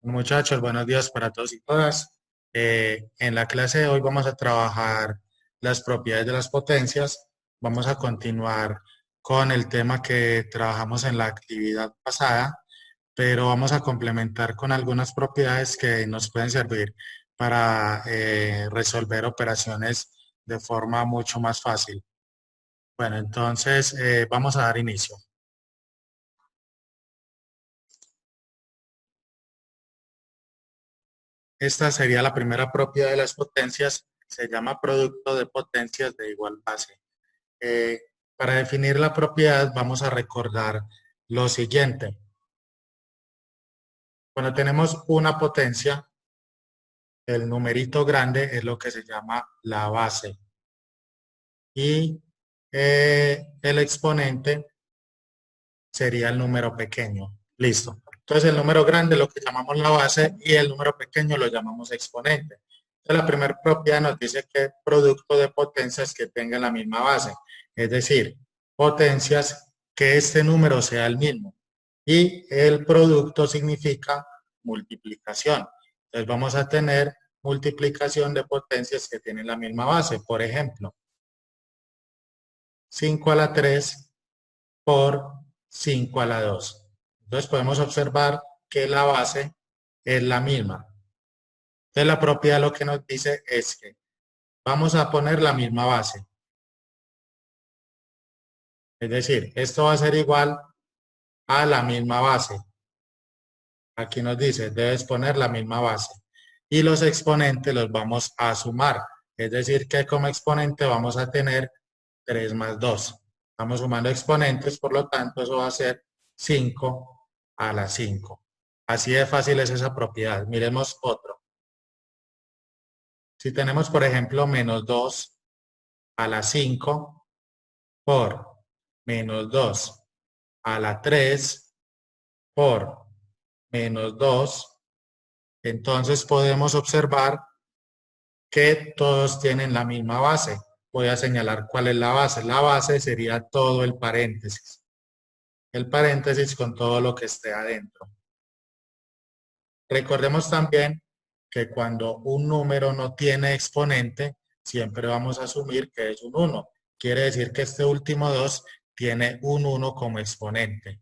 Muchachos, buenos días para todos y todas. En la clase de hoy vamos a trabajar las propiedades de las potencias. Vamos a continuar con el tema que trabajamos en la actividad pasada, pero vamos a complementar con algunas propiedades que nos pueden servir para resolver operaciones de forma mucho más fácil. Bueno, entonces vamos a dar inicio. Esta sería la primera propiedad de las potencias. Se llama producto de potencias de igual base. Eh, para definir la propiedad vamos a recordar lo siguiente. Cuando tenemos una potencia, el numerito grande es lo que se llama la base y el exponente sería el número pequeño. Listo. Entonces el número grande es lo que llamamos la base y el número pequeño lo llamamos exponente. Entonces la primera propiedad nos dice que producto de potencias que tengan la misma base, es decir, potencias que este número sea el mismo. Y el producto significa multiplicación. Entonces vamos a tener multiplicación de potencias que tienen la misma base. Por ejemplo, 5 a la 3 por 5 a la 2. Entonces podemos observar que la base es la misma. Entonces la propiedad lo que nos dice es que vamos a poner la misma base. Es decir, esto va a ser igual a la misma base. Aquí nos dice, debes poner la misma base. Y los exponentes los vamos a sumar. Es decir, que como exponente vamos a tener 3 más 2. Estamos sumando exponentes, por lo tanto, eso va a ser 5 a la 5. Así de fácil es esa propiedad. Miremos otro. Si tenemos, por ejemplo, menos 2 a la 5 por menos 2 a la 3 por menos 2, entonces podemos observar que todos tienen la misma base. Voy a señalar cuál es la base. La base sería todo el paréntesis. El paréntesis con todo lo que esté adentro. Recordemos también que cuando un número no tiene exponente, siempre vamos a asumir que es un 1. Quiere decir que este último 2 tiene un 1 como exponente.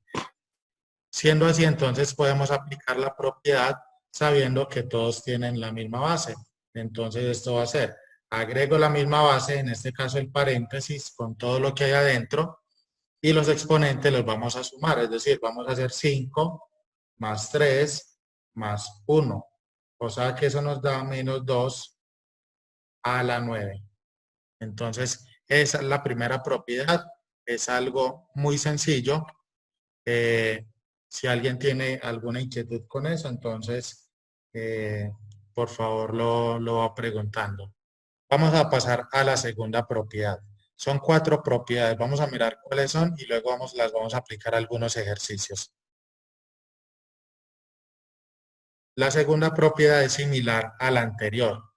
Siendo así, entonces podemos aplicar la propiedad sabiendo que todos tienen la misma base. Entonces esto va a ser, agrego la misma base, en este caso el paréntesis con todo lo que hay adentro, y los exponentes los vamos a sumar, es decir, vamos a hacer 5 más 3 más 1. O sea que eso nos da menos 2 a la 9. Entonces, esa es la primera propiedad. Es algo muy sencillo. Eh, si alguien tiene alguna inquietud con eso, entonces, eh, por favor, lo va preguntando. Vamos a pasar a la segunda propiedad. Son 4 propiedades. Vamos a mirar cuáles son y luego las vamos a aplicar a algunos ejercicios. La segunda propiedad es similar a la anterior,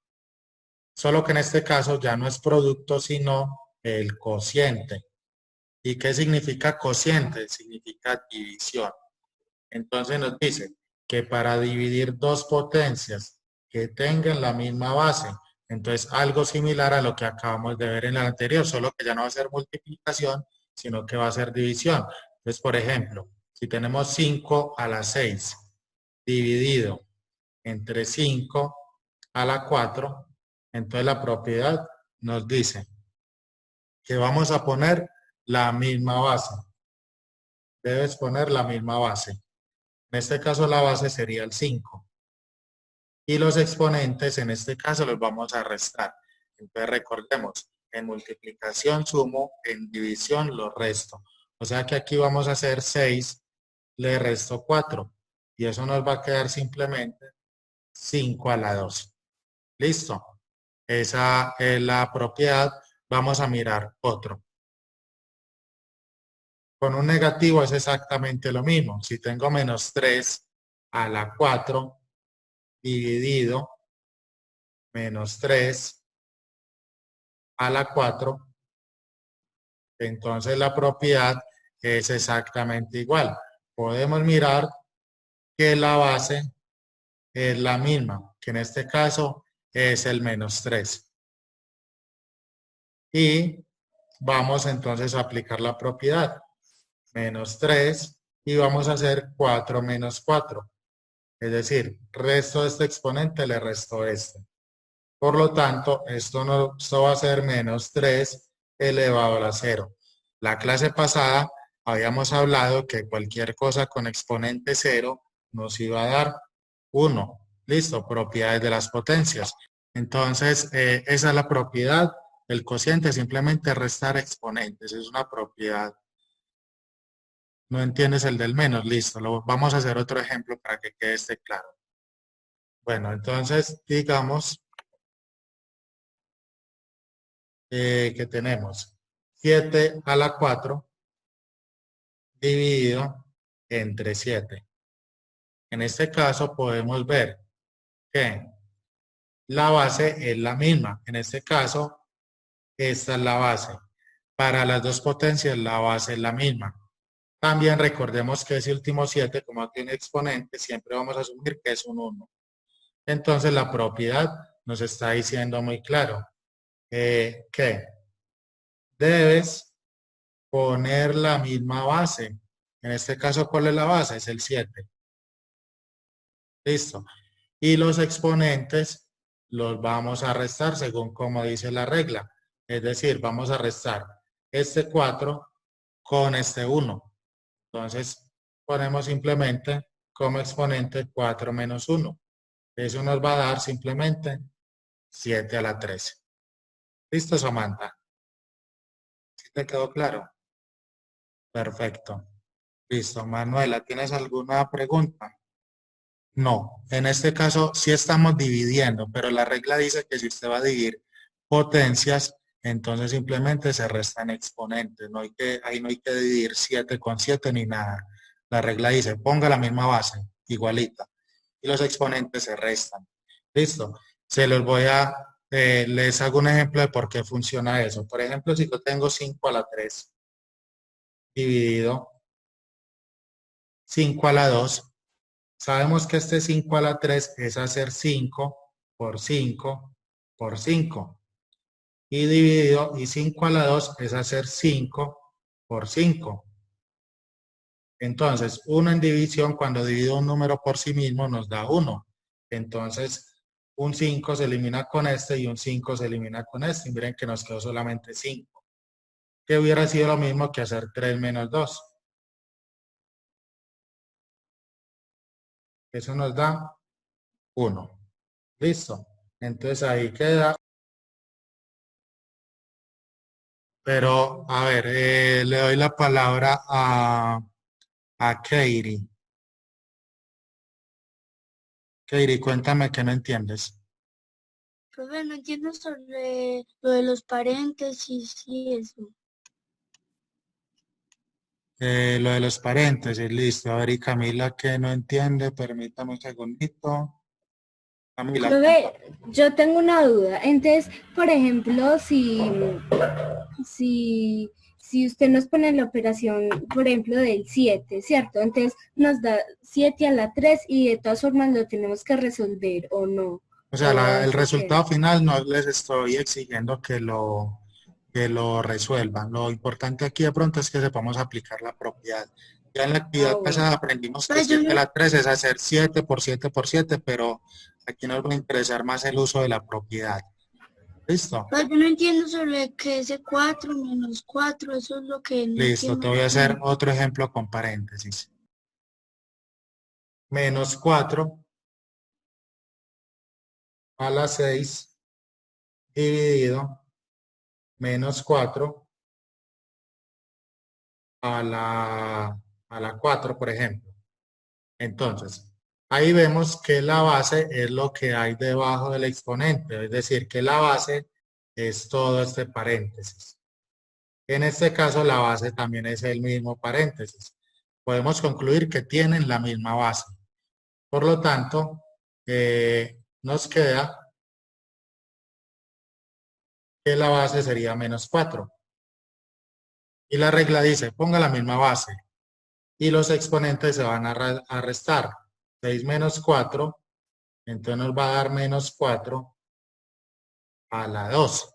solo que en este caso ya no es producto, sino el cociente. ¿Y qué significa cociente? Significa división. Entonces nos dice que para dividir dos potencias que tengan la misma base, entonces algo similar a lo que acabamos de ver en la anterior, solo que ya no va a ser multiplicación, sino que va a ser división. Entonces, por ejemplo, si tenemos 5 a la 6 dividido entre 5 a la 4, entonces la propiedad nos dice que vamos a poner la misma base. Debes poner la misma base. En este caso la base sería el 5. Y los exponentes en este caso los vamos a restar. Entonces recordemos, en multiplicación sumo, en división lo resto. O sea que aquí vamos a hacer 6, le resto 4. Y eso nos va a quedar simplemente 5 a la 2. Listo. Esa es la propiedad. Vamos a mirar otro. Con un negativo es exactamente lo mismo. Si tengo menos 3 a la 4 dividido menos 3 a la 4, entonces la propiedad es exactamente igual. Podemos mirar que la base es la misma, que en este caso es el -3. Y vamos entonces a aplicar la propiedad. -3 y vamos a hacer 4 menos 4. Es decir, resto de este exponente le resto este. Por lo tanto, esto va a ser -3 elevado a la 0. La clase pasada habíamos hablado que cualquier cosa con exponente 0 nos iba a dar 1. Listo, propiedades de las potencias. Entonces, esa es la propiedad. El cociente simplemente restar exponentes. Es una propiedad. No entiendes el del menos. Listo, vamos a hacer otro ejemplo para que quede este claro. Bueno, entonces, digamos que tenemos 7 a la 4 dividido entre 7. En este caso podemos ver que la base es la misma. En este caso, esta es la base. Para las dos potencias, la base es la misma. También recordemos que ese último 7, como tiene exponente, siempre vamos a asumir que es un 1. Entonces, la propiedad nos está diciendo muy claro que debes poner la misma base. En este caso, ¿cuál es la base? Es el 7. Listo. Y los exponentes los vamos a restar según como dice la regla. Es decir, vamos a restar este 4 con este 1. Entonces, ponemos simplemente como exponente 4 menos 1. Eso nos va a dar simplemente 7 a la 13. ¿Listo, Samantha? ¿Sí te quedó claro? Perfecto. Listo. Manuela, ¿tienes alguna pregunta? No, en este caso sí estamos dividiendo, pero la regla dice que si usted va a dividir potencias, entonces simplemente se restan exponentes. Ahí no hay que dividir 7 con 7 ni nada. La regla dice, ponga la misma base, igualita, y los exponentes se restan. Listo. Les hago un ejemplo de por qué funciona eso. Por ejemplo, si yo tengo 5 a la 3 dividido 5 a la 2. Sabemos que este 5 a la 3 es hacer 5 por 5 por 5. Y dividido, y 5 a la 2 es hacer 5 por 5. Entonces, 1 en división, cuando divido un número por sí mismo, nos da 1. Entonces, un 5 se elimina con este y un 5 se elimina con este. Y miren que nos quedó solamente 5. Que hubiera sido lo mismo que hacer 3 menos 2. Eso nos da 1. Listo. Entonces ahí queda. Pero, a ver, le doy la palabra a Katie. Katie, cuéntame que no entiendes. Profe, no entiendo sobre lo de los paréntesis y eso. Lo de los paréntesis, listo. A ver, y Camila que no entiende, permítame un segundito. Camila, Profe, yo tengo una duda. Entonces, por ejemplo, si usted nos pone la operación, por ejemplo, del 7, ¿cierto? Entonces nos da 7 a la 3 y de todas formas lo tenemos que resolver o no. o sea, O el así resultado queda. final no les estoy exigiendo que lo resuelvan. Lo importante aquí de pronto es que sepamos aplicar la propiedad. Ya en la actividad Bueno. pasada aprendimos que Pero yo 7 a no, la 3 es hacer 7 por 7 por 7, pero aquí nos va a interesar más el uso de la propiedad. ¿Listo? pero yo no entiendo sobre qué ese 4 menos 4, eso es lo que no Listo, te entiendo voy a hacer bien. otro ejemplo con paréntesis. -4 a la 6 dividido -4 a la 4, por ejemplo. Entonces, ahí vemos que la base es lo que hay debajo del exponente, es decir, que la base es todo este paréntesis. En este caso, la base también es el mismo paréntesis. Podemos concluir que tienen la misma base. Por lo tanto, nos queda que la base sería -4. Y la regla dice, ponga la misma base. Y los exponentes se van a restar. 6 menos 4 Entonces nos va a dar menos 4 a la 2.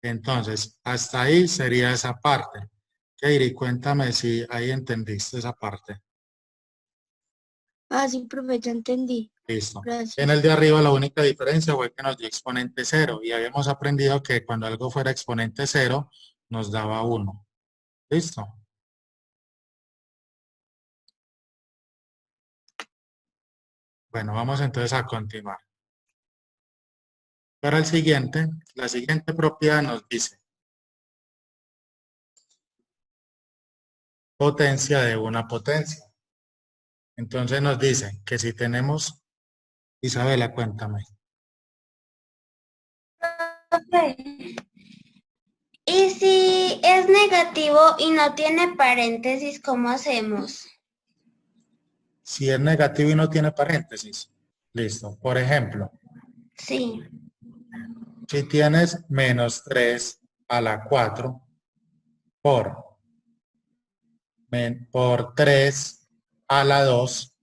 Entonces, hasta ahí sería esa parte. Keiri, cuéntame si ahí entendiste esa parte. Ah, sí, profe, ya entendí. Listo. Gracias. En el de arriba la única diferencia fue que nos dio exponente 0 y habíamos aprendido que cuando algo fuera exponente 0 nos daba 1. ¿Listo? Bueno, vamos entonces a continuar. Para el siguiente, la siguiente propiedad nos dice potencia de una potencia. Entonces nos dice que si tenemos, Isabela, cuéntame. Profe, ¿y si es negativo y no tiene paréntesis, cómo hacemos? Si es negativo y no tiene paréntesis. Listo. Por ejemplo, Sí. si tienes menos 3 a la 4 por 3 a la 2,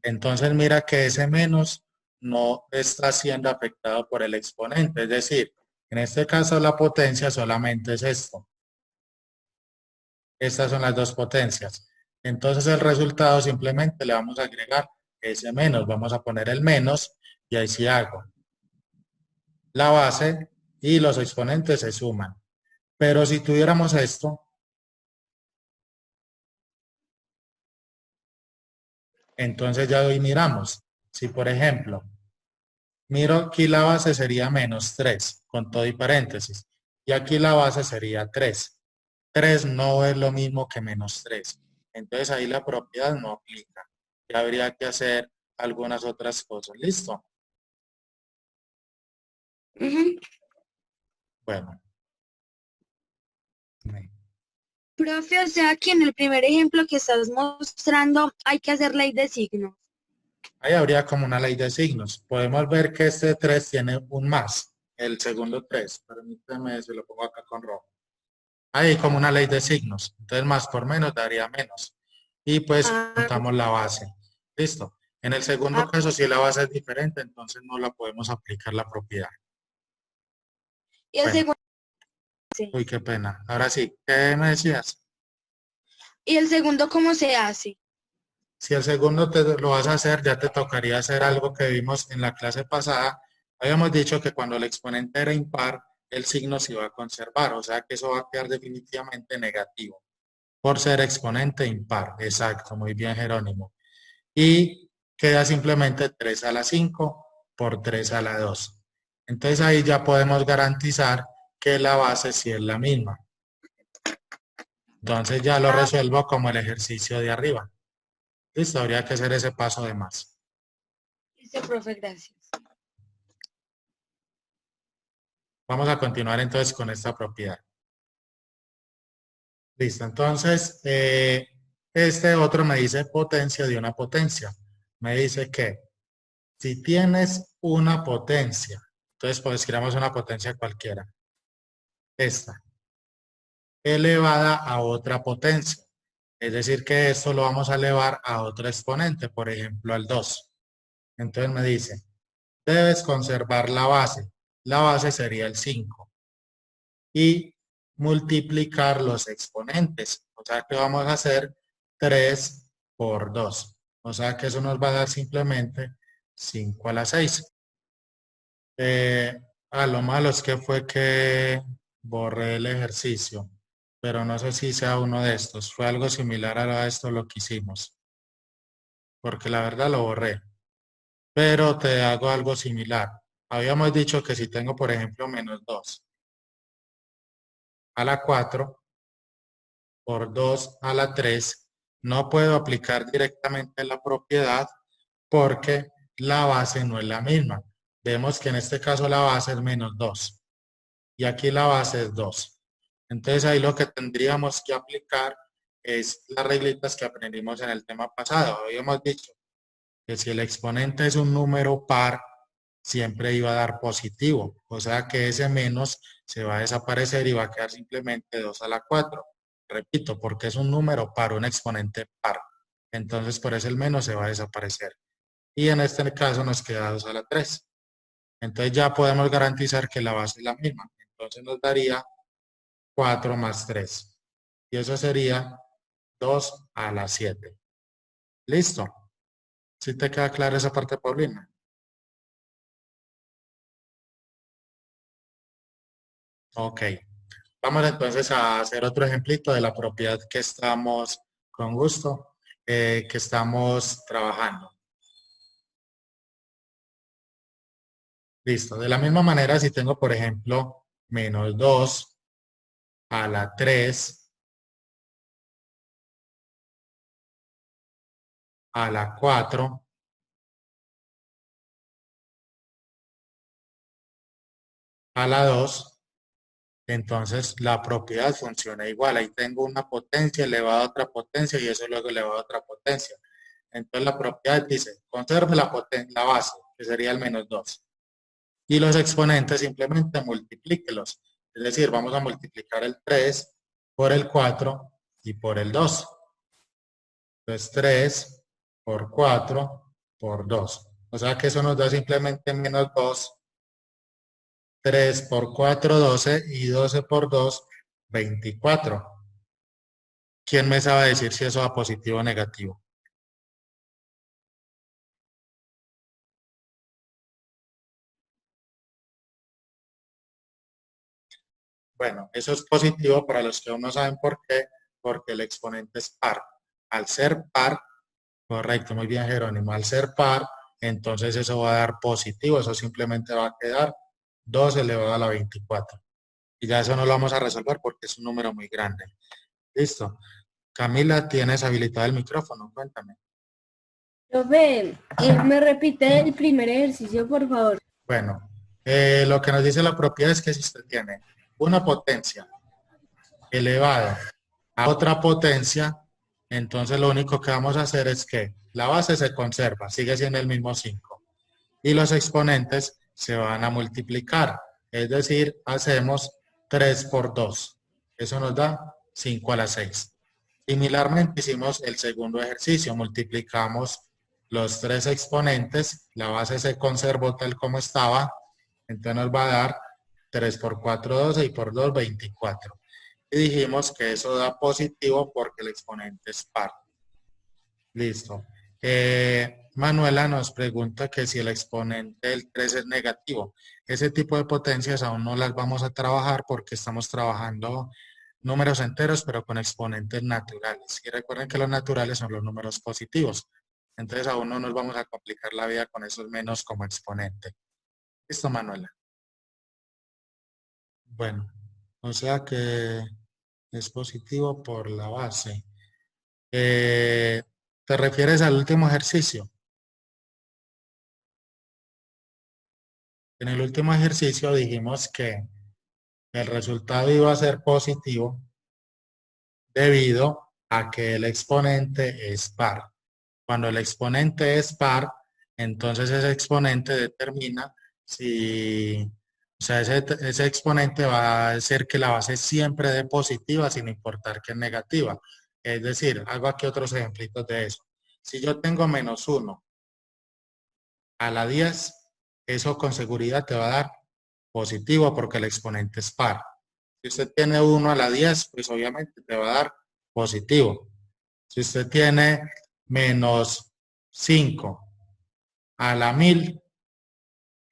entonces mira que ese menos no está siendo afectado por el exponente. Es decir, en este caso la potencia solamente es esto. Estas son las dos potencias. Entonces el resultado simplemente le vamos a agregar ese menos. Vamos a poner el menos y ahí sí hago la base y los exponentes se suman. Pero si tuviéramos esto, entonces ya hoy miramos. Si por ejemplo, miro aquí la base sería menos 3 con todo y paréntesis. Y aquí la base sería 3. 3 no es lo mismo que menos 3. Entonces ahí la propiedad no aplica. Ya habría que hacer algunas otras cosas. ¿Listo? Bueno. Profe, o sea que en el primer ejemplo que estás mostrando hay que hacer ley de signos. Ahí habría como una ley de signos. Podemos ver que este 3 tiene un más. El segundo 3. Permíteme, se lo pongo acá con rojo. Ahí como una ley de signos. Entonces más por menos daría menos. Y pues contamos la base. Listo. En el segundo caso, si la base es diferente, entonces no la podemos aplicar la propiedad. Y el Bueno. segundo, Uy, qué pena. Ahora sí, ¿qué me decías? ¿y el segundo cómo se hace? Si el segundo te lo vas a hacer, ya te tocaría hacer algo que vimos en la clase pasada. Habíamos dicho que cuando el exponente era impar, el signo se iba a conservar, o sea que eso va a quedar definitivamente negativo, por ser exponente impar. Exacto, muy bien, Jerónimo. Y queda simplemente 3 a la 5 por 3 a la 2. Entonces ahí ya podemos garantizar que la base sí es la misma. Entonces ya lo resuelvo como el ejercicio de arriba. Listo, habría que hacer ese paso de más. Listo, profe, gracias. Vamos a continuar entonces con esta propiedad. Listo, entonces este otro me dice potencia de una potencia. Me dice que si tienes una potencia, entonces pues escribamos una potencia cualquiera, esta, elevada a otra potencia. Es decir que esto lo vamos a elevar a otro exponente, por ejemplo al 2. Entonces me dice, debes conservar la base. La base sería el 5. Y multiplicar los exponentes. O sea que vamos a hacer 3 por 2. O sea que eso nos va a dar simplemente 5 a la 6. Lo malo es que fue que borré el ejercicio, pero no sé si sea uno de estos. Fue algo similar a esto lo que hicimos, porque la verdad lo borré. Pero te hago algo similar. Habíamos dicho que si tengo, por ejemplo, menos 2 a la 4 por 2 a la 3, no puedo aplicar directamente la propiedad porque la base no es la misma. Vemos que en este caso la base es menos 2 y aquí la base es 2. Entonces ahí lo que tendríamos que aplicar es las reglitas que aprendimos en el tema pasado. Habíamos dicho que si el exponente es un número par, siempre iba a dar positivo. O sea que ese menos se va a desaparecer y va a quedar simplemente 2 a la 4. Repito, porque es un número par, un exponente par. Entonces por eso el menos se va a desaparecer. y en este caso nos queda 2 a la 3. Entonces ya podemos garantizar que la base es la misma. Entonces nos daría 4 más 3. Y eso sería 2 a la 7. ¿Listo? ¿Sí te queda clara esa parte, Paulina? Ok. Vamos entonces a hacer otro ejemplito de la propiedad que estamos, con gusto, que estamos trabajando. Listo. De la misma manera, si tengo, por ejemplo, menos 2 a la 3 a la 4 a la 2, entonces la propiedad funciona igual. Ahí tengo una potencia elevada a otra potencia y eso luego elevado a otra potencia. Entonces la propiedad dice, conserve la base, que sería el menos 2. Y los exponentes simplemente multiplíquelos. Es decir, vamos a multiplicar el 3 por el 4 y por el 2. Entonces 3 por 4 por 2. O sea que eso nos da simplemente menos 2. 3 por 4, 12 y 12 por 2, 24. ¿Quién me sabe decir si eso da positivo o negativo? Bueno, eso es positivo para los que aún no saben por qué, porque el exponente es par. Al ser par, correcto, muy bien Jerónimo, al ser par, entonces eso va a dar positivo, eso simplemente va a quedar 2 elevado a la 24. Y ya eso no lo vamos a resolver porque es un número muy grande. Listo. Camila, tienes habilitado el micrófono, cuéntame. Profe, ¿me repite el primer ejercicio, por favor? Bueno, lo que nos dice la propiedad es que si usted tiene una potencia elevada a otra potencia, entonces lo único que vamos a hacer es que la base se conserva, sigue siendo el mismo 5. Y los exponentes se van a multiplicar. Es decir, hacemos 3 por 2. Eso nos da 5 a la 6. Similarmente hicimos el segundo ejercicio. Multiplicamos los 3 exponentes. La base se conservó tal como estaba. Entonces nos va a dar 3 por 4, 12 y por 2, 24. Y dijimos que eso da positivo porque el exponente es par. Listo. Manuela nos pregunta que si el exponente del 3 es negativo. Ese tipo de potencias aún no las vamos a trabajar porque estamos trabajando números enteros, pero con exponentes naturales. Y recuerden que los naturales son los números positivos. Entonces aún no nos vamos a complicar la vida con esos menos como exponente. ¿Listo, Manuela? Bueno, o sea que es positivo por la base. ¿Te refieres al último ejercicio? En el último ejercicio dijimos que el resultado iba a ser positivo debido a que el exponente es par. Cuando el exponente es par, entonces ese exponente determina si, o sea, ese exponente va a hacer que la base siempre dé positiva sin importar que es negativa. Es decir, hago aquí otros ejemplitos de eso. Si yo tengo menos 1 a la 10, eso con seguridad te va a dar positivo porque el exponente es par. Si usted tiene 1 a la 10, pues obviamente te va a dar positivo. Si usted tiene menos 5 a la 1000,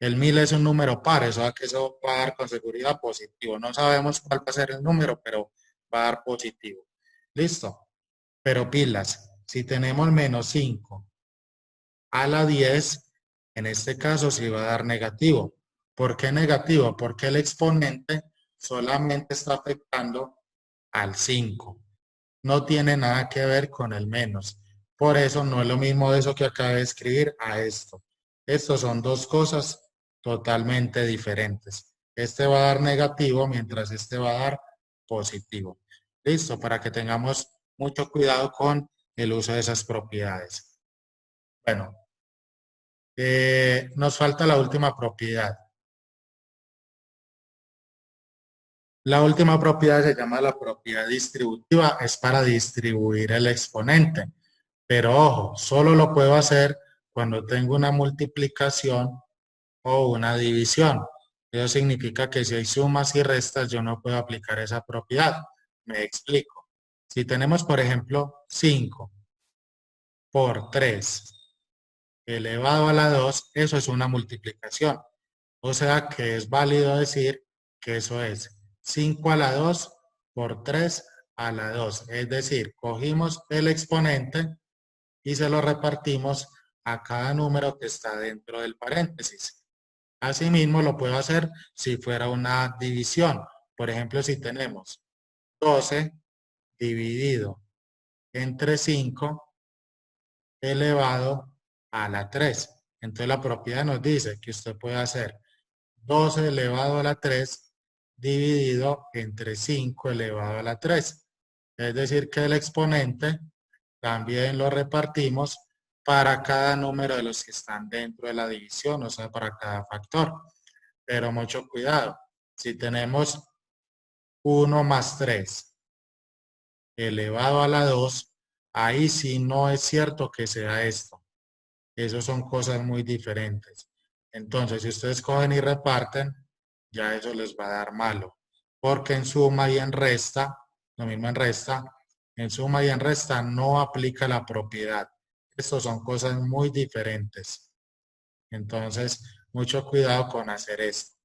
el 1000 es un número par, eso que eso va a dar con seguridad positivo. No sabemos cuál va a ser el número, pero va a dar positivo. ¿Listo? Pero pilas, si tenemos menos 5 a la 10, en este caso sí va a dar negativo. ¿Por qué negativo? Porque el exponente solamente está afectando al 5. No tiene nada que ver con el menos. Por eso no es lo mismo de eso que acabé de escribir a esto. Estos son dos cosas totalmente diferentes. Este va a dar negativo mientras este va a dar positivo. Listo, para que tengamos mucho cuidado con el uso de esas propiedades. Bueno, nos falta la última propiedad. La última propiedad se llama la propiedad distributiva, es para distribuir el exponente. Pero ojo, solo lo puedo hacer cuando tengo una multiplicación o una división. Eso significa que si hay sumas y restas, yo no puedo aplicar esa propiedad. Me explico. Si tenemos, por ejemplo, 5 por 3 elevado a la 2, eso es una multiplicación. O sea que es válido decir que eso es 5 a la 2 por 3 a la 2. Es decir, cogimos el exponente y se lo repartimos a cada número que está dentro del paréntesis. Asimismo, lo puedo hacer si fuera una división. Por ejemplo, si tenemos 12 dividido entre 5 elevado a la 3. Entonces la propiedad nos dice que usted puede hacer 12 elevado a la 3 dividido entre 5 elevado a la 3. Es decir, que el exponente también lo repartimos para cada número de los que están dentro de la división, o sea, para cada factor. Pero mucho cuidado. Si tenemos 1 más 3 elevado a la 2, ahí sí no es cierto que sea esto. Esas son cosas muy diferentes. Entonces, si ustedes cogen y reparten, ya eso les va a dar malo. Porque en suma y en resta, lo mismo en suma y en resta no aplica la propiedad. Estas son cosas muy diferentes. Entonces, mucho cuidado con hacer esto.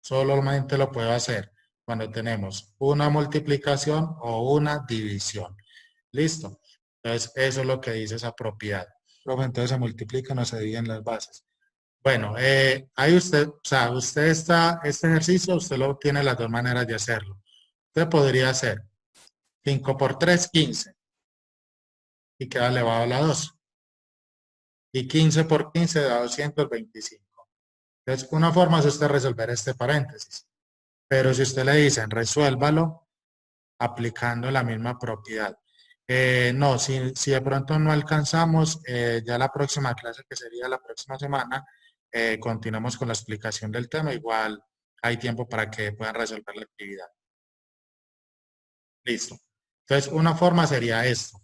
Solamente lo puedo hacer cuando tenemos una multiplicación o una división. ¿Listo? Entonces, eso es lo que dice esa propiedad. Profe, entonces se multiplican o se dividen las bases. Bueno, ahí usted, o sea, usted este ejercicio, usted lo tiene las dos maneras de hacerlo. Usted podría hacer 5 por 3, 15. Y queda elevado a la 2. Y 15 por 15 da 225. Entonces, una forma es usted resolver este paréntesis. Pero si usted le dicen, resuélvalo aplicando la misma propiedad. No, si de pronto no alcanzamos, ya la próxima clase, que sería la próxima semana, continuamos con la explicación del tema. Igual hay tiempo para que puedan resolver la actividad. Listo. Entonces, una forma sería esto.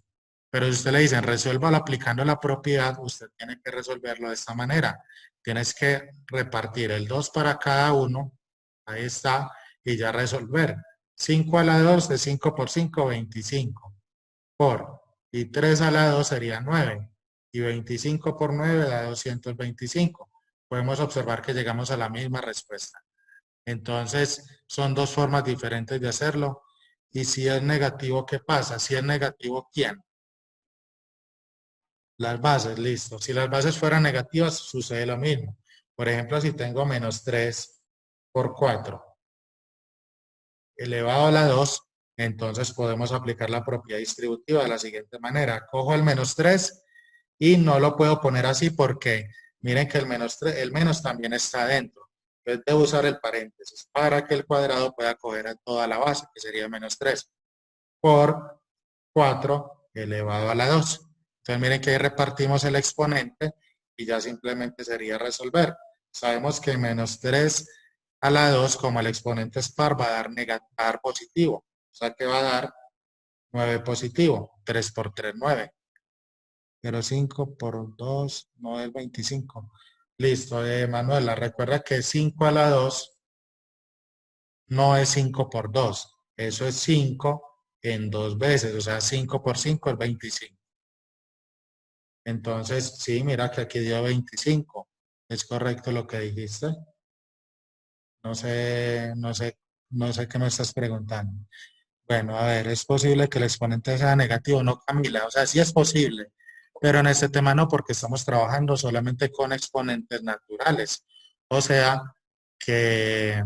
Pero si usted le dicen, resuélvalo aplicando la propiedad, usted tiene que resolverlo de esta manera. Tienes que repartir el 2 para cada uno. Ahí está. Y ya resolver. 5 a la 2 de 5 por 5, 25. Y 3 a la 2 sería 9. Y 25 por 9 da 225. Podemos observar que llegamos a la misma respuesta. Entonces, son dos formas diferentes de hacerlo. Y si es negativo, ¿qué pasa? Si es negativo, ¿quién? Las bases, listo. Si las bases fueran negativas, sucede lo mismo. Por ejemplo, si tengo menos 3 por 4 elevado a la 2, entonces podemos aplicar la propiedad distributiva de la siguiente manera. Cojo el menos 3 y no lo puedo poner así porque miren que el menos también está dentro. Entonces debo usar el paréntesis para que el cuadrado pueda coger a toda la base, que sería menos 3 por 4 elevado a la 2. Entonces miren que ahí repartimos el exponente y ya simplemente sería resolver. Sabemos que menos 3 a la 2, como el exponente es par, va a dar positivo. O sea que va a dar 9 positivo. 3 por 3, 9. Pero 5 por 2, no es 25. Listo, Manuela, recuerda que 5 a la 2 no es 5 por 2. Eso es 5 en 2 veces. O sea, 5 por 5 es 25. Entonces, sí, mira que aquí dio 25. ¿Es correcto lo que dijiste? No sé qué me estás preguntando. Bueno, a ver, ¿es posible que el exponente sea negativo? No, Camila, o sea, sí es posible, pero en este tema no, porque estamos trabajando solamente con exponentes naturales. O sea, que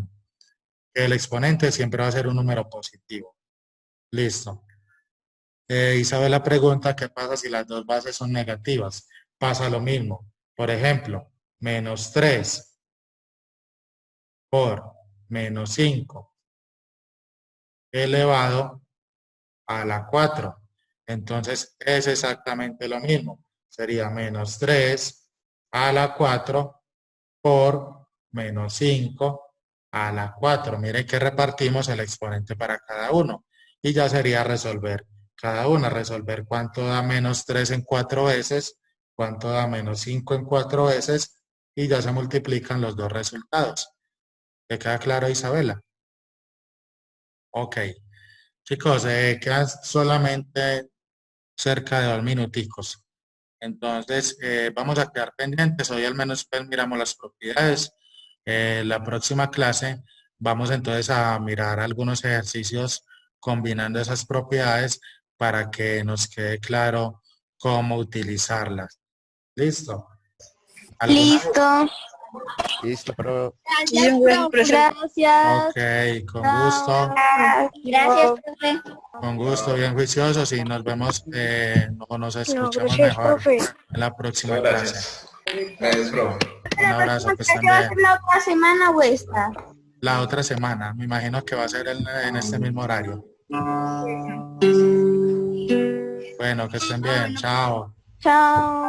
el exponente siempre va a ser un número positivo. Listo. Isabela pregunta, ¿qué pasa si las dos bases son negativas? Pasa lo mismo. Por ejemplo, menos 3 por menos 5 elevado a la 4. Entonces es exactamente lo mismo. Sería menos 3 a la 4 por menos 5 a la 4. Mire que repartimos el exponente para cada uno. Y ya sería resolver cada una. Resolver cuánto da menos 3 en 4 veces. ¿Cuánto da menos 5 en 4 veces? Y ya se multiplican los dos resultados. ¿Te queda claro, Isabela? Ok. Chicos, quedan solamente cerca de 2 minuticos. Entonces, vamos a quedar pendientes. Hoy al menos pues, miramos las propiedades. La próxima clase vamos entonces a mirar algunos ejercicios combinando esas propiedades para que nos quede claro cómo utilizarlas. ¿Listo? ¿Alguna duda? Listo. Listo, profe. Bien, bueno, Gracias. Ok, con gusto. Gracias, profe. Con gusto, bien juiciosos y nos vemos o nos No, escuchamos gracias, mejor profe. en la próxima Muchas clase. gracias. Gracias, profe. Un abrazo, que estén ¿Qué va a ser bien. la otra semana o esta? La otra semana, me imagino que va a ser en este mismo horario. Bueno, que estén bien. Chao. Chao.